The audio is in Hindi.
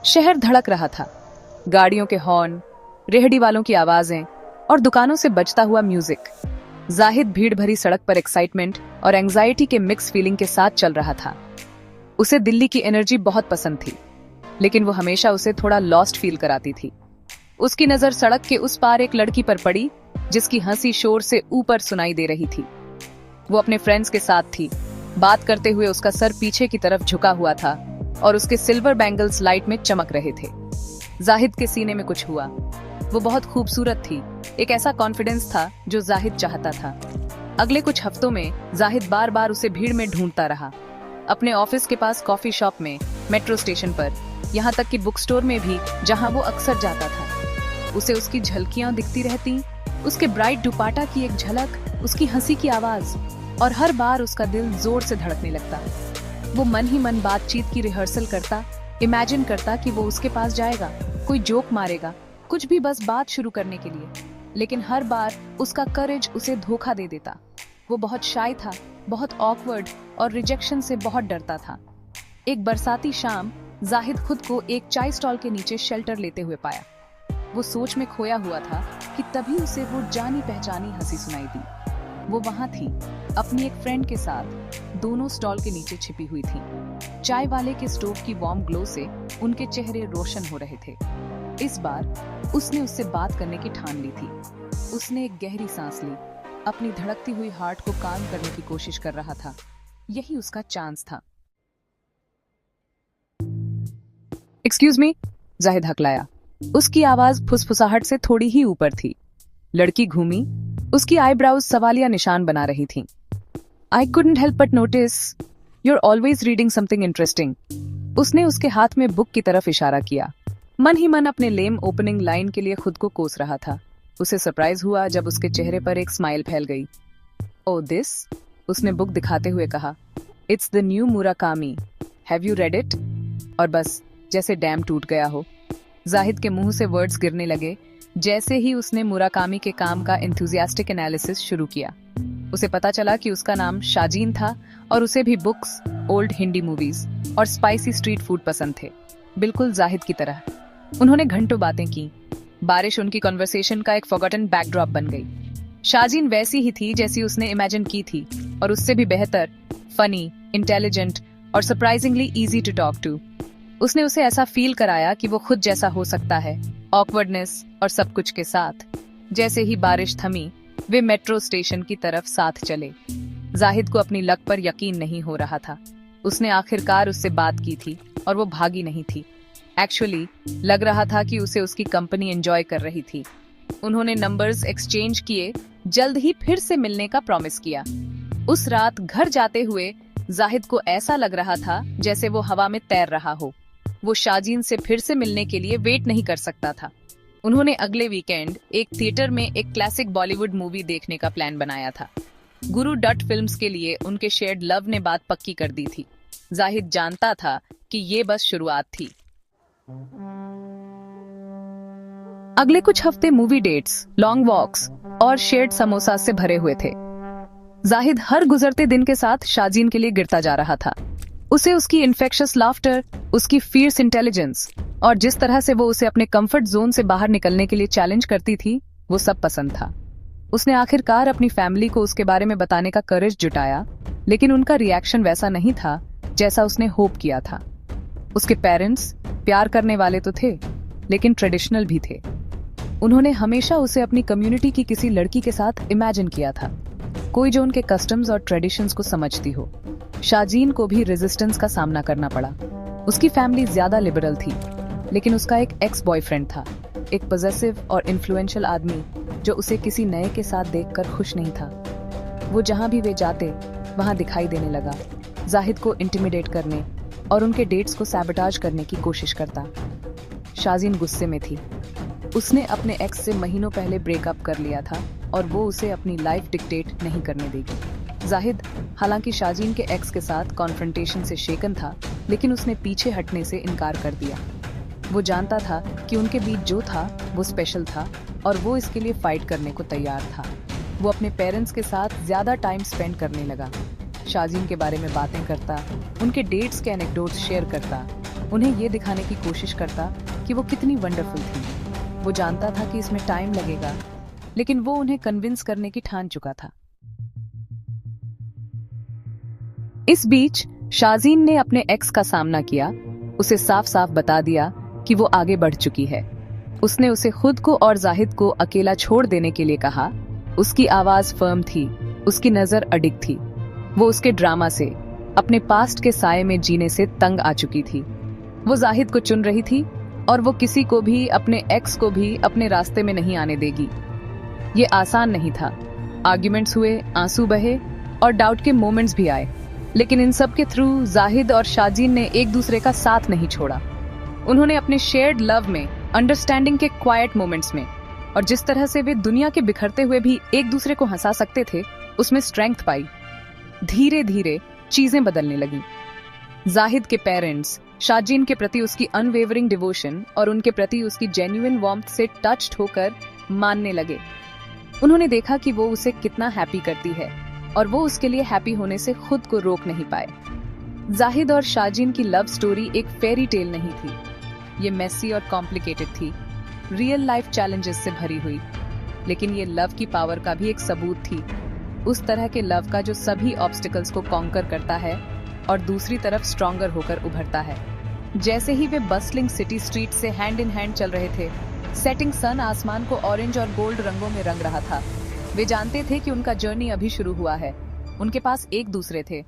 शहर धड़क रहा था। गाड़ियों के हॉर्न, रेहड़ी वालों की आवाजें और दुकानों से बजता हुआ म्यूजिक। जाहिद भीड़ भरी सड़क पर एक्साइटमेंट और एंजाइटी के मिक्स फीलिंग के साथ चल रहा था। उसे दिल्ली की एनर्जी बहुत पसंद थी, लेकिन वो हमेशा उसे थोड़ा लॉस्ट फील कराती थी। उसकी नजर सड़क के उस पार एक लड़की पर पड़ी, जिसकी हंसी शोर से ऊपर सुनाई दे रही थी। वो अपने फ्रेंड्स के साथ थी। बात करते हुए उसका सर पीछे की तरफ झुका हुआ था और उसके सिल्वर बैंगल्स लाइट में चमक रहे थे। जाहिद के सीने में कुछ हुआ। वो बहुत खूबसूरत थी। एक ऐसा कॉन्फिडेंस था जो जाहिद चाहता था। अगले कुछ हफ्तों में जाहिद बार बार उसे भीड़ में ढूंढता रहा। अपने ऑफिस के पास, कॉफी शॉप में, मेट्रो स्टेशन पर, यहाँ तक कि बुक स्टोर में भी, जहाँ वो अक्सर जाता था। उसे उसकी झलकियां दिखती रहती, उसके ब्राइट दुपट्टा की एक झलक, उसकी हंसी की आवाज, और हर बार उसका दिल जोर से धड़कने लगता। वो मन ही मन बातचीत की रिहर्सल करता, इमेजिन करता कि वो उसके पास जाएगा, कोई जोक मारेगा, कुछ भी, बस बात शुरू करने के लिए। लेकिन हर बार उसका करेज उसे धोखा दे देता। वो बहुत शाय था, बहुत ऑकवर्ड और रिजेक्शन से बहुत डरता था। एक बरसाती शाम जाहिद खुद को एक चाय स्टॉल के नीचे शेल्टर लेते हुए पाया। वो सोच में खोया हुआ था कि तभी उसे वो जानी पहचानी हंसी सुनाई दी। वो वहां थी, अपनी एक फ्रेंड के साथ, दोनों स्टॉल के नीचे छिपी हुई थी। चाय वाले के स्टोव की वार्म ग्लो से उनके चेहरे रोशन हो रहे थे। इस बार उसने उससे बात करने की ठान ली थी। उसने एक गहरी सांस ली, अपनी धड़कती हुई हार्ट को काम करने की कोशिश कर रहा था। यही उसका चांस था। एक्सक्यूज मी, जाहिद हकलाया। उसकी आवाज फुसफुसाहट से थोड़ी ही ऊपर थी। लड़की घूमी, उसकी आईब्राउज सवालिया निशान बना रही थीं। I couldn't help but notice you are always reading something interesting. उसने उसके हाथ में बुक की तरफ इशारा किया। मन ही मन अपने लेम ओपनिंग लाइन के लिए खुद को कोस रहा था। उसे सरप्राइज हुआ जब उसके चेहरे पर एक स्माइल फैल गई। ओ दिस, उसने बुक दिखाते हुए कहा। It's the new Murakami, have you read it? और बस जैसे डैम टूट गया हो, जाहिद के मुंह से वर्ड्स गिरने लगे जैसे ही उसने मुराकामी के काम का एंथुसियास्टिक एनालिसिस शुरू किया। उसे पता चला कि उसका नाम शाजीन था और उसे भी बुक्स, ओल्ड हिंदी मूवीज और स्पाइसी स्ट्रीट फूड पसंद थे, बिल्कुल जाहिद की तरह। उन्होंने घंटों बातें की। बारिश उनकी कन्वर्सेशन का एक फॉरगॉटन बैकड्रॉप बन गई। शाजीन वैसी ही थी जैसी उसने इमेजिन की थी, और उससे भी बेहतर, फनी, इंटेलिजेंट और surprisingly easy to talk to. उसने उसे ऐसा फील कराया कि वो खुद जैसा हो सकता है, ऑकवर्डनेस और सब कुछ के साथ। जैसे ही बारिश थमी, वे मेट्रो स्टेशन की तरफ साथ चले। जाहिद को अपनी लक पर यकीन नहीं हो रहा था। उसने आखिरकार उससे बात की थी और वो भागी नहीं थी। एक्चुअली लग रहा था कि उसे उसकी कंपनी एंजॉय कर रही थी। उन्होंने नंबर्स एक्सचेंज किए, जल्द ही फिर से मिलने का प्रॉमिस किया। उस रात घर जाते हुए जाहिद को ऐसा लग रहा था जैसे वो हवा में तैर रहा हो। वो शाजीन से फिर से मिलने के लिए वेट नहीं कर सकता था। उन्होंने अगले वीकेंड एक थिएटर में एक क्लासिक बॉलीवुड मूवी देखने का प्लान बनाया था। गुरु डॉट फिल्म्स के लिए उनके शेयर्ड लव ने बात पक्की कर दी थी। जाहिद जानता था कि ये बस शुरुआत थी। अगले कुछ हफ्ते मूवी डेट्स, लॉन्ग वॉक्स और शेयर्ड समोसा से भरे हुए थे। जाहिद हर गुजरते दिन के साथ शाजीन के लिए गिरता जा रहा था। उसे उसकी इन्फेक्शियस लाफ्टर, उसकी फियर्स इंटेलिजेंस और जिस तरह से वो उसे अपने कंफर्ट जोन से बाहर निकलने के लिए चैलेंज करती थी, वो सब पसंद था। उसने आखिरकार अपनी फैमिली को उसके बारे में बताने का करेज जुटाया, लेकिन उनका रिएक्शन वैसा नहीं था जैसा उसने होप किया था। उसके पेरेंट्स प्यार करने वाले तो थे, लेकिन ट्रेडिशनल भी थे। उन्होंने हमेशा उसे अपनी कम्युनिटी की किसी लड़की के साथ इमेजिन किया था, कोई जो उनके कस्टम्स और ट्रेडिशंस को समझती हो। शाजीन को भी रेजिस्टेंस का सामना करना पड़ा। उसकी फैमिली ज्यादा लिबरल थी, लेकिन उसका एक एक्स बॉयफ्रेंड था, एक पॉजेसिव और इन्फ्लुएंशियल आदमी जो उसे किसी नए के साथ देखकर खुश नहीं था। वो जहां भी वे जाते वहां दिखाई देने लगा, जाहिद को इंटिमिडेट करने और उनके डेट्स को सैबोटाज करने की कोशिश करता। शाजीन गुस्से में थी। उसने अपने एक्स से महीनों पहले ब्रेकअप कर लिया था और वो उसे अपनी लाइफ डिक्टेट नहीं करने देगी। जाहिद हालांकि शाजीन के एक्स के साथ कॉन्फ्रंटेशन से शेकन था, लेकिन उसने पीछे हटने से इनकार कर दिया। वो जानता था कि उनके बीच जो था वो स्पेशल था और वो इसके लिए फाइट करने को तैयार था। वो अपने पेरेंट्स के साथ ज्यादा टाइम स्पेंड करने लगा, शाजीन के बारे में बातें करता, उनके डेट्स के एनेक्डोट्स शेयर करता। उन्हें ये दिखाने की कोशिश करता कि वो कितनी वंडरफुल थी। वो जानता था कि इसमें टाइम लगेगा, लेकिन वो उन्हें कन्विंस करने की ठान चुका था। इस बीच शाजीन ने अपने एक्स का सामना किया। उसे साफ साफ बता दिया कि वो आगे बढ़ चुकी है। उसने उसे खुद को और जाहिद को अकेला छोड़ देने के लिए कहा। उसकी आवाज फर्म थी, उसकी नजर अडिग थी। वो उसके ड्रामा से, अपने पास्ट के साये में जीने से तंग आ चुकी थी। वो जाहिद को चुन रही थी और वो किसी को भी, अपने एक्स को भी अपने रास्ते में नहीं आने देगी। ये आसान नहीं था। आर्ग्यूमेंट्स हुए, आंसू बहे और डाउट के मोमेंट्स भी आए, लेकिन इन सब के थ्रू जाहिद और शाजीन ने एक दूसरे का साथ नहीं छोड़ा। उन्होंने अपने शेयर्ड लव में, अंडरस्टैंडिंग के क्वाइट मोमेंट्स में और जिस तरह से वे दुनिया के बिखरते हुए भी एक दूसरे को हंसा सकते थे, उसमें स्ट्रेंथ पाई। धीरे धीरे चीजें बदलने लगी। जाहिद के पेरेंट्स शाजीन के प्रति उसकी अनवेवरिंग डिवोशन और उनके प्रति उसकी जेन्युइन वार्मथ से टच्ड होकर मानने लगे। उन्होंने देखा कि वो उसे कितना हैप्पी करती है और वो उसके लिए हैप्पी होने से खुद को रोक नहीं पाए। जाहिद और शाजीन की लव स्टोरी एक फेरी टेल नहीं थी। ये मेसी और कॉम्प्लिकेटेड थी, रियल लाइफ चैलेंजेस से भरी हुई, लेकिन ये लव की पावर का भी एक सबूत थी। उस तरह के लव का जो सभी ऑब्स्टिकल्स को कॉन्कर करता है और दूसरी तरफ स्ट्रॉन्गर होकर उभरता है। जैसे ही वे बस्लिंग सिटी स्ट्रीट से हैंड इन हैंड चल रहे थे, सेटिंग सन आसमान को ऑरेंज और गोल्ड रंगों में रंग रहा था। वे जानते थे कि उनका जर्नी अभी शुरू हुआ है। उनके पास एक दूसरे थे